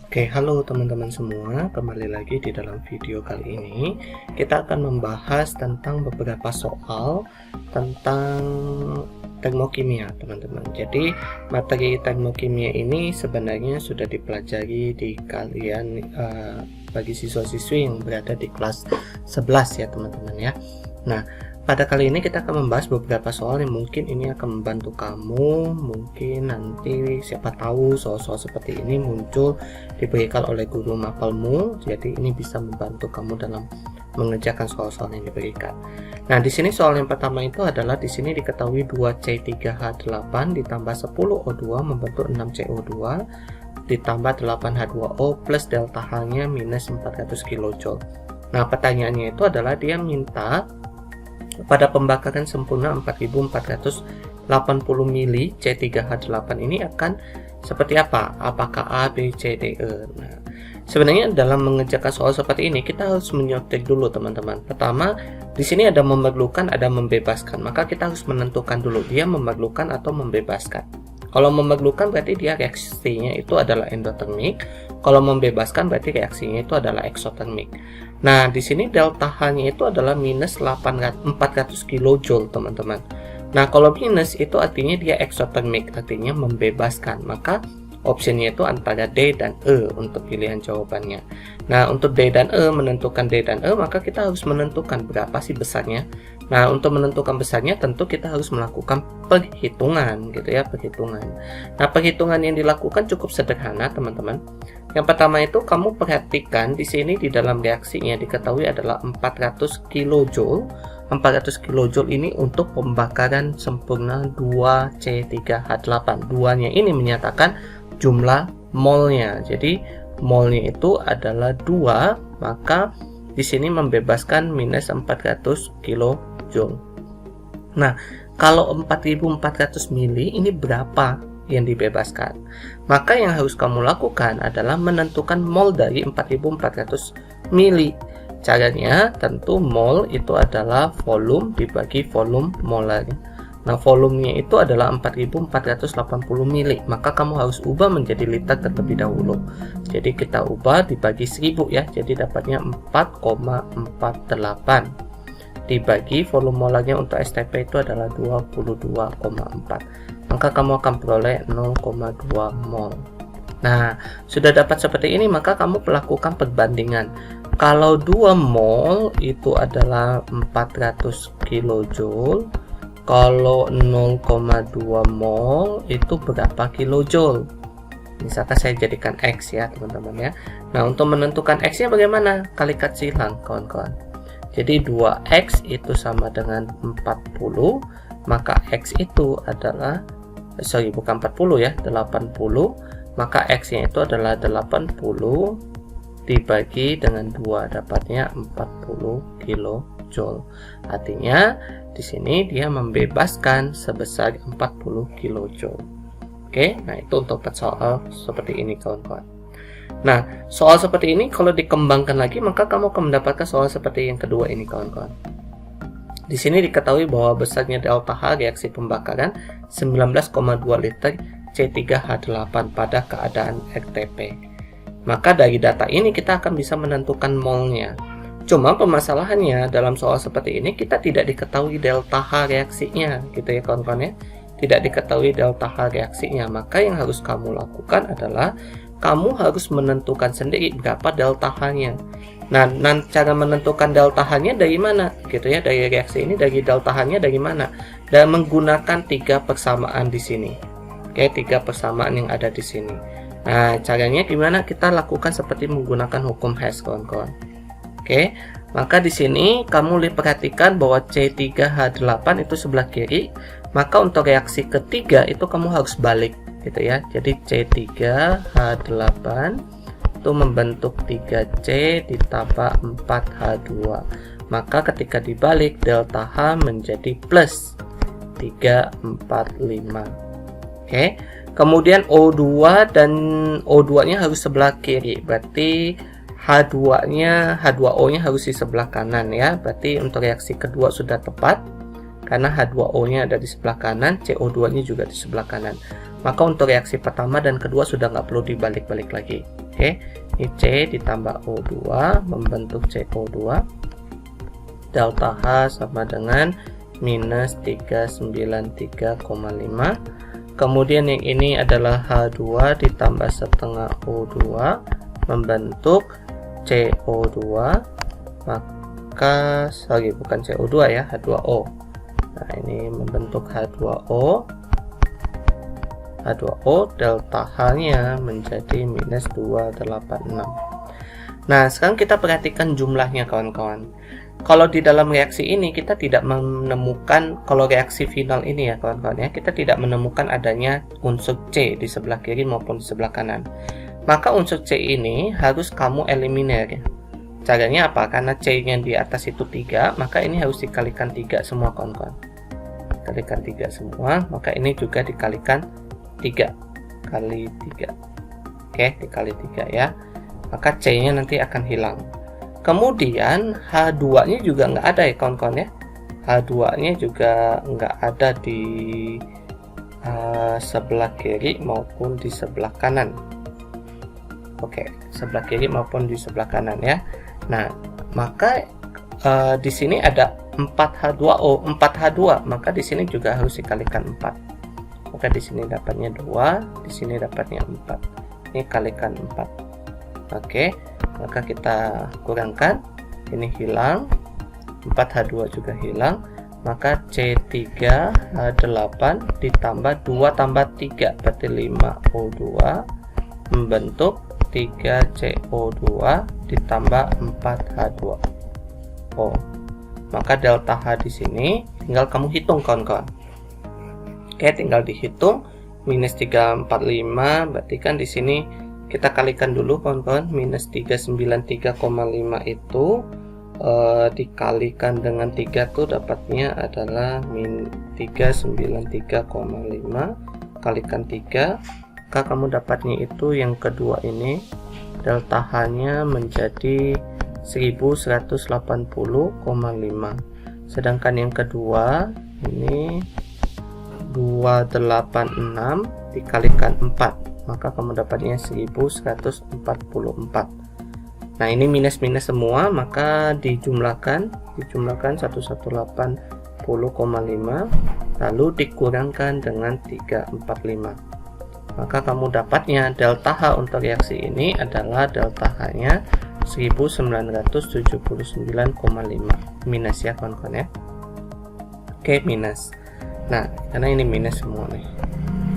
Oke, halo teman-teman semua, kembali lagi di dalam video kali ini kita akan membahas tentang beberapa soal tentang termokimia, teman-teman. Jadi materi termokimia ini sebenarnya sudah dipelajari di kalian bagi siswa-siswi yang berada di kelas 11 ya, teman-teman ya. Nah, pada kali ini kita akan membahas beberapa soal yang mungkin ini akan membantu kamu. Mungkin nanti siapa tahu soal-soal seperti ini muncul diberikan oleh guru mapelmu. Jadi ini bisa membantu kamu dalam mengerjakan soal-soal yang diberikan. Nah, di sini soal yang pertama itu adalah di sini diketahui 2C3H8 ditambah 10O2 membentuk 6CO2 ditambah 8H2O plus delta H-nya minus 400 kJ. Nah, pertanyaannya itu adalah dia minta pada pembakaran sempurna 4480 mili C3H8 ini akan seperti apa? Apakah A, B, C, D, E? Nah, sebenarnya dalam mengerjakan soal seperti ini kita harus menyotek dulu, teman-teman. Pertama, di sini ada memerlukan, ada membebaskan. Maka kita harus menentukan dulu dia memerlukan atau membebaskan. Kalau memerlukan berarti dia reaksinya itu adalah endotermik. Kalau membebaskan berarti reaksinya itu adalah eksotermik. Nah, di sini delta H-nya itu adalah minus 400 kJ, teman-teman. Nah, kalau minus itu artinya dia eksotermik, artinya membebaskan. Maka opsinya itu antara D dan E untuk pilihan jawabannya. Nah, untuk D dan E, menentukan D dan E, maka kita harus menentukan berapa sih besarnya. Nah, untuk menentukan besarnya tentu kita harus melakukan perhitungan gitu ya, perhitungan. Nah, perhitungan yang dilakukan cukup sederhana, teman-teman. Yang pertama itu kamu perhatikan di sini di dalam reaksinya diketahui adalah 400 kJ. 400 kJ ini untuk pembakaran sempurna 2C3H8. Duanya ini menyatakan jumlah molnya. Jadi molnya itu adalah 2, maka di sini membebaskan minus 400 kJ. Nah, kalau 4400 mili ini berapa yang dibebaskan? Maka yang harus kamu lakukan adalah menentukan mol dari 4400 mili. Caranya tentu mol itu adalah volume dibagi volume molarnya. Nah, volumenya itu adalah 4480 mili. Maka kamu harus ubah menjadi liter terlebih dahulu. Jadi kita ubah dibagi 1000 ya. Jadi dapatnya 4,48 dibagi volume molarnya untuk STP itu adalah 22,4. Maka kamu akan peroleh 0,2 mol. Nah, sudah dapat seperti ini, maka kamu melakukan perbandingan. Kalau 2 mol itu adalah 400 kJ, kalau 0,2 mol itu berapa kilojoule? Misalkan saya jadikan X ya, teman-teman ya. Nah, untuk menentukan X-nya bagaimana? Kalikan silang, kawan-kawan. Jadi 2X itu sama dengan 40, maka X itu adalah bukan 40 ya, 80, maka X-nya itu adalah 80 dibagi dengan 2, dapatnya 40 kJ. Artinya di sini dia membebaskan sebesar 40 kJ. Oke, nah itu untuk soal seperti ini, kawan-kawan. Nah, soal seperti ini kalau dikembangkan lagi, maka kamu akan mendapatkan soal seperti yang kedua ini, kawan-kawan. Di sini diketahui bahwa besarnya delta H reaksi pembakaran 19,2 liter C3H8 pada keadaan RTP. Maka dari data ini kita akan bisa menentukan molnya. Cuma permasalahannya dalam soal seperti ini kita tidak diketahui delta H reaksinya, gitu ya, kawan-kawan ya. Tidak diketahui delta H reaksinya. Maka yang harus kamu lakukan adalah kamu harus menentukan sendiri berapa delta H-nya. Nah, cara menentukan delta H-nya dari mana? Gitu ya, dari reaksi ini, dari delta H-nya dari mana? Dan menggunakan 3 persamaan di sini. Oke, 3 persamaan yang ada di sini. Nah, caranya gimana? Kita lakukan seperti menggunakan hukum Hess, kawan-kawan. Oke, maka di sini kamu perhatikan bahwa C3H8 itu sebelah kiri. Maka untuk reaksi ketiga itu kamu harus balik. Gitu ya, jadi C3H8 itu membentuk 3C ditambah 4H2. Maka ketika dibalik delta H menjadi plus 345. Oke, kemudian O2 dan O2 nya harus sebelah kiri, berarti H2 nya H2O nya harus di sebelah kanan ya. Berarti untuk reaksi kedua sudah tepat karena H2O nya ada di sebelah kanan, CO2 nya juga di sebelah kanan. Maka untuk reaksi pertama dan kedua sudah nggak perlu dibalik-balik lagi. Oke, ini C ditambah O2 membentuk CO2. Delta H sama dengan minus 393,5. Kemudian yang ini adalah H2 ditambah setengah O2 membentuk CO2. Maka bukan CO2 ya, H2O. Nah, ini membentuk H2O. Delta H-nya menjadi minus 286. Nah, sekarang kita perhatikan jumlahnya kawan-kawan. Kalau di dalam reaksi ini kita tidak menemukan, kalau reaksi final ini ya kawan-kawan ya, kita tidak menemukan adanya unsur C di sebelah kiri maupun di sebelah kanan. Maka unsur C ini harus kamu eliminir ya. Caranya apa? Karena C-nya di atas itu 3, maka ini harus dikalikan 3 semua kawan-kawan. Kalikan 3 semua, maka ini juga dikalikan 3 kali 3. Oke, dikali 3 ya. Maka C-nya nanti akan hilang. Kemudian H2-nya juga nggak ada ya kawan-kawan ya. H2-nya juga nggak ada di sebelah kiri maupun di sebelah kanan. Oke, sebelah kiri maupun di sebelah kanan ya. Nah, maka di sini ada 4H2O, 4H2, maka di sini juga harus dikalikan 4. Maka di sini dapatnya 2, di sini dapatnya 4. Ini kalikan 4. Oke, maka kita kurangkan, ini hilang, 4H2 juga hilang, maka C3H8 ditambah 2 tambah 3 berarti 5O2 membentuk 3CO2 ditambah 4H2O. Maka delta H di sini tinggal kamu hitung kawan-kawan. Oke, tinggal dihitung minus 345, berarti kan di sini kita kalikan dulu kawan-kawan, minus 393,5 itu dikalikan dengan 3 tuh dapatnya adalah min 393,5 kalikan 3, maka kamu dapatnya itu yang kedua ini delta H-nya menjadi 1180,5. Sedangkan yang kedua ini 286 dikalikan 4, maka kamu dapatnya 1144. Nah, ini minus-minus semua, maka dijumlahkan 1180,5 lalu dikurangkan dengan 345. Maka kamu dapatnya delta H untuk reaksi ini adalah delta H-nya 1979,5 minus ya kawan-kawan ya. Oke, minus. Nah, karena ini minus semua nih.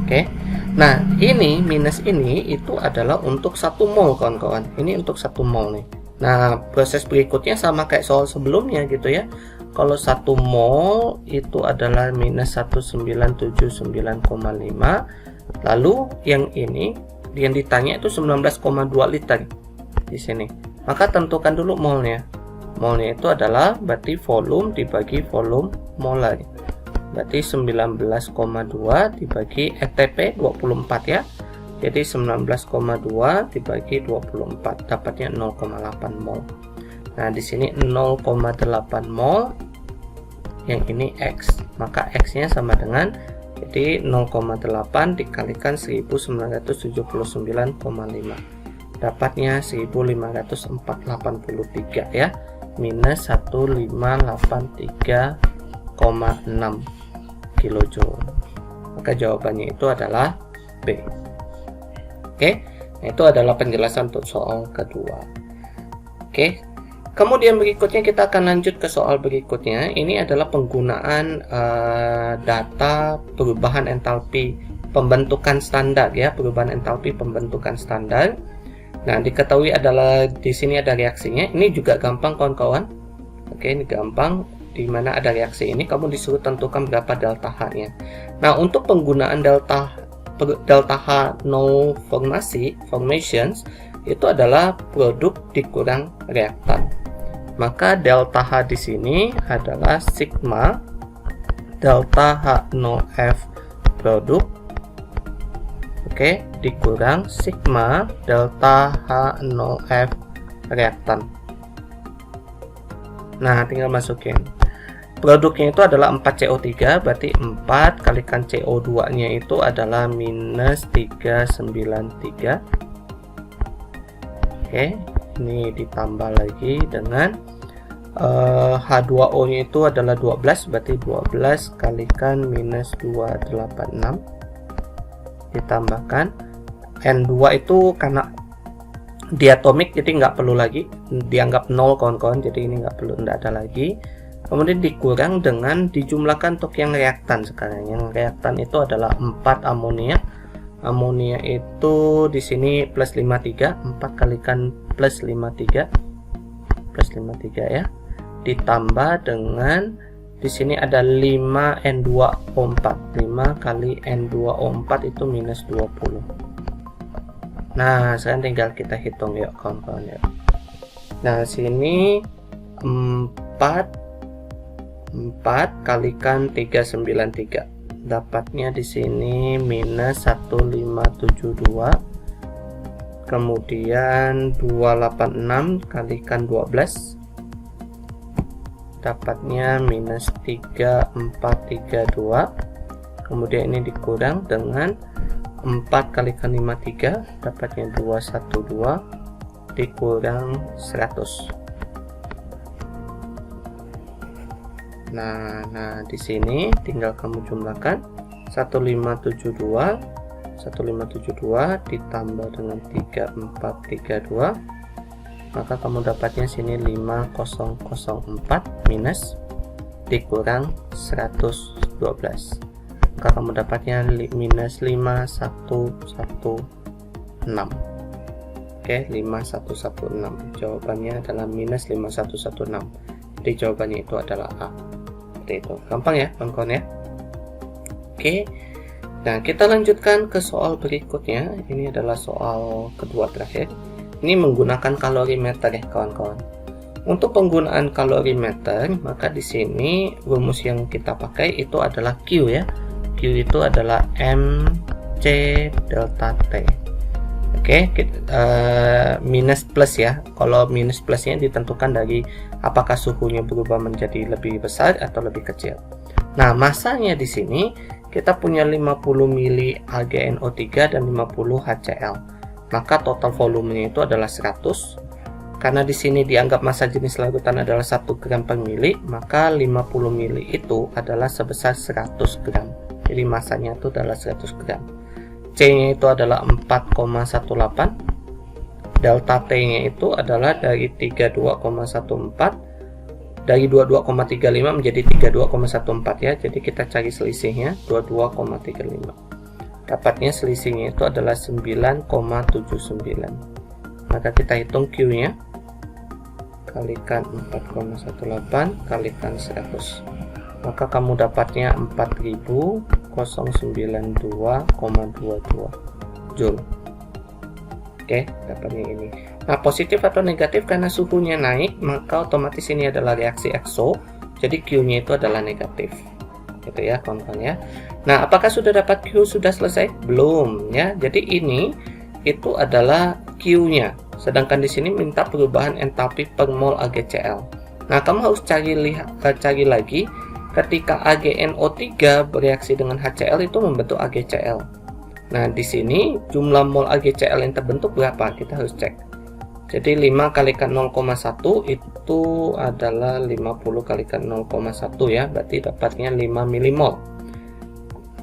Oke. Nah, ini minus ini itu adalah untuk 1 mol kawan-kawan. Ini untuk 1 mol nih. Nah, proses berikutnya sama kayak soal sebelumnya gitu ya. Kalau 1 mol itu adalah minus 1979,5. Lalu yang ini yang ditanya itu 19,2 liter di sini. Maka tentukan dulu molnya. Molnya itu adalah berarti volume dibagi volume molar. Berarti 19,2 dibagi ATP 24 ya. Jadi 19,2 dibagi 24 dapatnya 0,8 mol. Nah, di sini 0,8 mol. Yang ini X. Maka X-nya sama dengan jadi 0,8 dikalikan 1979,5. Dapatnya 1583 ya. Minus 1583,6 kilojoule. Maka jawabannya itu adalah B. Oke, nah itu adalah penjelasan untuk soal kedua. Oke, kemudian berikutnya kita akan lanjut ke soal berikutnya. Ini adalah penggunaan data perubahan entalpi pembentukan standar ya, perubahan entalpi pembentukan standar. Nah, diketahui adalah di sini ada reaksinya. Ini juga gampang kawan-kawan. Oke, ini gampang. Di mana ada reaksi ini kamu disuruh tentukan berapa delta H-nya. Nah, untuk penggunaan delta H no formations itu adalah produk dikurang reaktan. Maka delta H di sini adalah sigma delta H no F produk, oke, dikurang sigma delta H no F reaktan. Nah, tinggal masukin. Produknya itu adalah 4CO3, berarti 4 kalikan CO2 nya itu adalah minus 393. Oke, ini ditambah lagi dengan H2O nya itu adalah 12, berarti 12 kalikan minus 286 ditambahkan N2 itu karena diatomik jadi nggak perlu lagi dianggap 0 kawan-kawan, jadi ini nggak perlu, nggak ada lagi. Kemudian dikurang dengan dijumlahkan untuk yang reaktan. Sekarang yang reaktan itu adalah 4 amonia. Amonia itu di sini plus 53, 4 kalikan plus 53 ya, ditambah dengan di sini ada 5 N2O4, 5 kali N2O4 itu minus 20. Nah, sekarang tinggal kita hitung yuk kawan-kawan ya. Nah, sini 4 kalikan 393. Dapatnya di sini minus 1572. Kemudian 286 kalikan 12. Dapatnya minus 3432. Kemudian ini dikurang dengan 4 kalikan 53, dapatnya 212 dikurang 100. Nah di sini tinggal kamu jumlahkan 1572 ditambah dengan 3432, maka kamu dapatnya sini 5004 minus dikurang 112, maka kamu dapatnya minus 5116. Oke, 5116 jawabannya adalah minus 5116. Jadi jawabannya itu adalah A. Seperti itu, gampang ya kawan-kawan ya. Oke, nah kita lanjutkan ke soal berikutnya. Ini adalah soal kedua terakhir. Ini menggunakan kalorimeter ya kawan-kawan. Untuk penggunaan kalorimeter, maka di sini rumus yang kita pakai itu adalah Q ya. Q itu adalah MC delta T. Oke, minus plus ya. Kalau minus plusnya ditentukan dari apakah suhunya berubah menjadi lebih besar atau lebih kecil. Nah, masanya di sini kita punya 50 mili AgNO3 dan 50 HCl. Maka total volumenya itu adalah 100. Karena di sini dianggap massa jenis larutan adalah 1 gram per mili, maka 50 mili itu adalah sebesar 100 gram. Jadi masanya itu adalah 100 gram. C-nya itu adalah 4,18. Delta T-nya itu adalah dari 32,14 dari 22,35 menjadi 32,14 ya. Jadi kita cari selisihnya 22,35. Dapatnya selisihnya itu adalah 9,79. Maka kita hitung Q-nya. Kalikan 4,18 kalikan 100. Maka kamu dapatnya 4092,22 Joule. Oke, dapatnya ini. Nah, positif atau negatif karena suhunya naik, maka otomatis ini adalah reaksi exo. Jadi Q-nya itu adalah negatif. Gitu ya, kawan-kawan ya. Nah, apakah sudah dapat Q sudah selesai? Belum ya. Jadi ini itu adalah Q-nya. Sedangkan di sini minta perubahan entalpi per mol AgCl. Nah, kamu harus cari lagi ketika AgNO3 bereaksi dengan HCl itu membentuk AgCl. Nah, di sini jumlah mol AgCl yang terbentuk berapa? Kita harus cek. Jadi 5 kalikan 0,1 itu adalah 50 kalikan 0,1 ya, berarti dapatnya 5 milimol.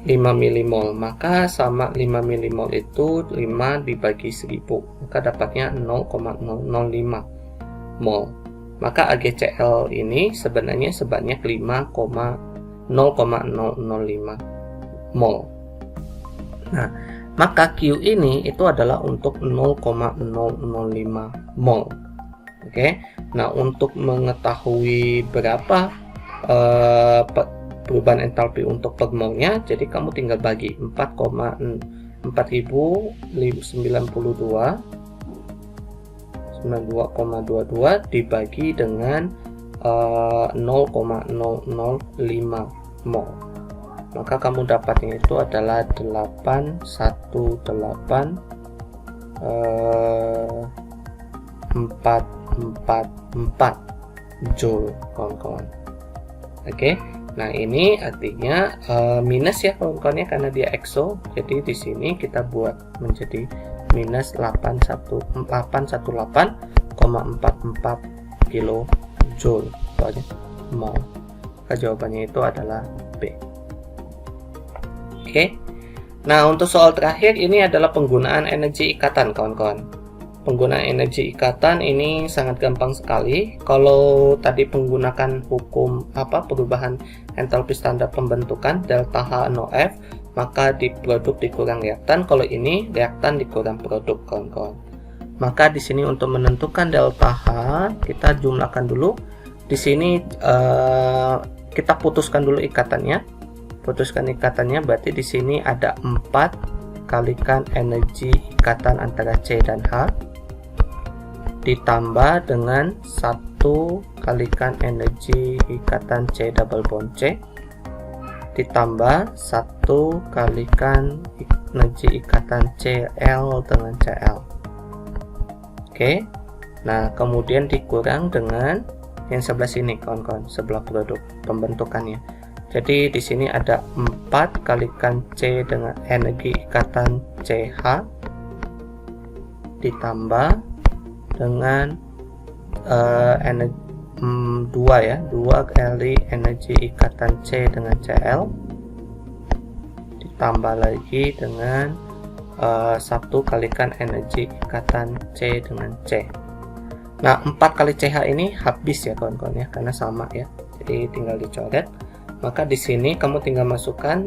5 milimol, maka sama 5 milimol itu 5 dibagi 1000, maka dapatnya 0,005 mol. Maka AgCl ini sebenarnya sebanyak 0,005 mol. Nah, maka Q ini itu adalah untuk 0,005 mol. Oke. Nah, untuk mengetahui berapa perubahan entalpi untuk per molnya, jadi kamu tinggal bagi 92,22 dibagi dengan 0,005 mol. Maka kamu dapatnya itu adalah 818,444 Joule, kawan-kawan. Oke. Nah, ini artinya minus ya kawan-kawannya karena dia exo. Jadi di sini kita buat menjadi minus 818,44 kilojoule mol. Maka jawabannya itu adalah B. Oke. Nah, untuk soal terakhir ini adalah penggunaan energi ikatan, kawan-kawan. Penggunaan energi ikatan ini sangat gampang sekali. Kalau tadi menggunakan hukum perubahan entalpi standar pembentukan delta H NOF, maka di produk dikurang reaktan. Kalau ini reaktan dikurang produk, kawan-kawan. Maka di sini untuk menentukan delta H, kita jumlahkan dulu. Di sini kita putuskan dulu ikatannya. Putuskan ikatannya berarti di sini ada 4 kalikan energi ikatan antara C dan H ditambah dengan 1 kalikan energi ikatan C double bond C ditambah 1 kalikan energi ikatan Cl dengan Cl. Oke. Nah, kemudian dikurang dengan yang sebelah sini, kawan-kawan, sebelah produk pembentukannya. Jadi di sini ada 4 kalikan C dengan energi ikatan CH ditambah dengan 2 kali energi ikatan C dengan Cl ditambah lagi dengan 1 kalikan energi ikatan C dengan C. Nah, 4 kali CH ini habis ya, kawan-kawan ya, karena sama ya. Jadi tinggal dicoret. Maka di sini kamu tinggal masukkan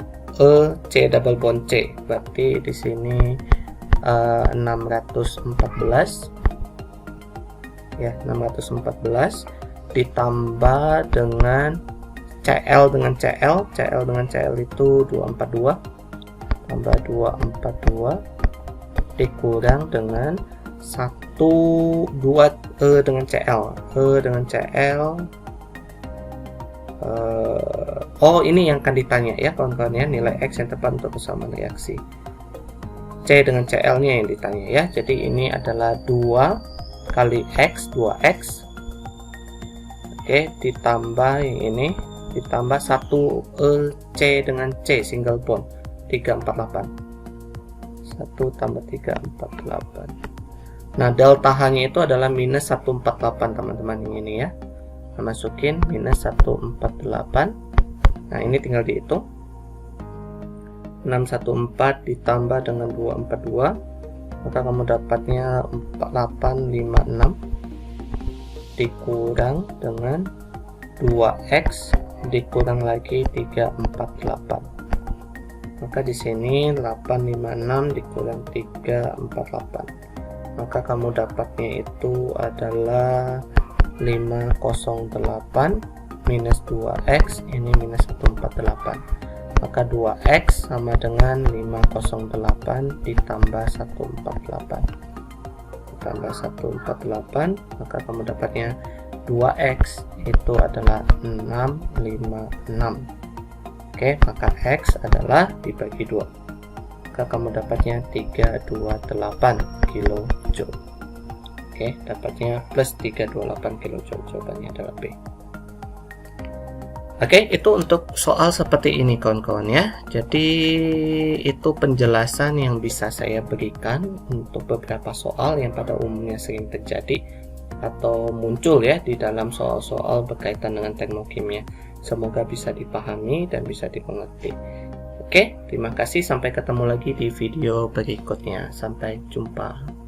C double bond C. Berarti di sini 614 ya, 614 ditambah dengan Cl dengan Cl. Cl dengan Cl itu 242 tambah 242 dikurang dengan 2 dengan Cl. Dengan Cl. Ini yang akan ditanya ya, kawan-kawan ya, nilai X yang tepat untuk kesamaan reaksi. C dengan Cl nya yang ditanya ya. Jadi ini adalah 2 kali X, 2X. Oke, ditambah yang ini, ditambah 1 C dengan C single bond 348. 1 tambah 348. Nah, delta H-nya itu adalah minus 148, teman-teman, ini ya. Nah, masukin minus 148. Nah, ini tinggal dihitung. 614 ditambah dengan 242, maka kamu dapatnya 4856 dikurang dengan 2X dikurang lagi 348. Maka di sini 856 dikurang 348. Maka kamu dapatnya itu adalah 508 minus 2X, ini minus 148. Maka 2X sama dengan 508 ditambah 148. Ditambah 148, maka kamu dapatnya 2X itu adalah 656. Oke, maka X adalah dibagi 2. Maka kamu dapatnya 328 kilojoule. Oke, dapatnya plus 328 kilojoule. Jawabannya adalah B. Oke, itu untuk soal seperti ini, kawan-kawan ya. Jadi itu penjelasan yang bisa saya berikan untuk beberapa soal yang pada umumnya sering terjadi atau muncul ya di dalam soal-soal berkaitan dengan termokimia. Semoga bisa dipahami dan bisa dimengerti. Oke, terima kasih. Sampai ketemu lagi di video berikutnya. Sampai jumpa.